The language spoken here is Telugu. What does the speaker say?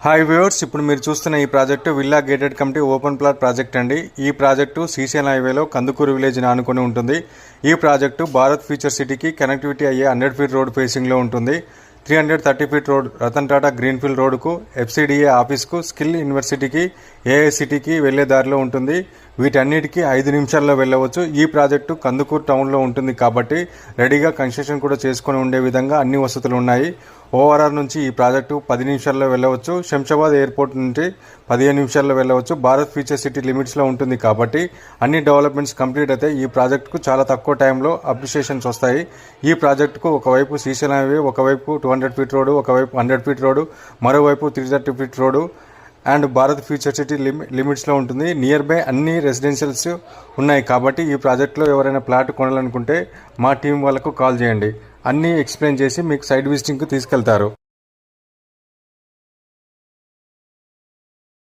హాయ్ వ్యూవర్స్, ఇప్పుడు మీరు చూస్తున్న ఈ project villa gated committee open plot project అండి. ఈ ప్రాజెక్టు శ్రీశైలం హైవేలో కందుకూరు విలేజ్ని ఆనుకొని ఉంటుంది. ఈ ప్రాజెక్టు భారత్ ఫ్యూచర్ సిటీకి కనెక్టివిటీ అయ్యే 100 ఫీట్ రోడ్ ఫేసింగ్లో ఉంటుంది. 330 feet road Ratan Tata greenfield రోడ్కు, ఎఫ్సిడిఏ ఆఫీస్కు, స్కిల్ యూనివర్సిటీకి, ఏఐసిటీకి వెళ్లే దారిలో ఉంటుంది. వీటన్నిటికీ 5 నిమిషాల్లో వెళ్ళవచ్చు. ఈ ప్రాజెక్టు కందుకూరు టౌన్లో ఉంటుంది కాబట్టి రెడీగా కన్స్ట్రక్షన్ కూడా చేసుకుని ఉండే విధంగా అన్ని వసతులు ఉన్నాయి. ఓఆర్ఆర్ నుంచి ఈ ప్రాజెక్టు 10 నిమిషాల్లో వెళ్ళవచ్చు. శంషాబాద్ ఎయిర్పోర్ట్ నుంచి 15 నిమిషాల్లో వెళ్ళవచ్చు. భారత్ ఫ్యూచర్ సిటీ లిమిట్స్లో ఉంటుంది కాబట్టి అన్ని డెవలప్మెంట్స్ కంప్లీట్ అయితే ఈ ప్రాజెక్టుకు చాలా తక్కువ టైంలో అప్రిషియేషన్స్ వస్తాయి. ఈ ప్రాజెక్టుకు ఒకవైపు శ్రీశైలం హైవే, ఒకవైపు 200 ఫీట్ రోడ్డు, ఒకవైపు 100 ఫీట్ రోడ్డు, మరోవైపు 330 feet road and Bharat future city లిమిట్స్లో ఉంటుంది. నియర్ బై అన్ని రెసిడెన్షియల్స్ ఉన్నాయి కాబట్టి ఈ ప్రాజెక్టులో ఎవరైనా ప్లాట్ కొనాలనుకుంటే మా టీం వాళ్ళకు కాల్ చేయండి. అన్నీ ఎక్స్ప్లెయిన్ చేసి మీకు సైట్ విజిటింగ్కి తీసుకెళ్తారు.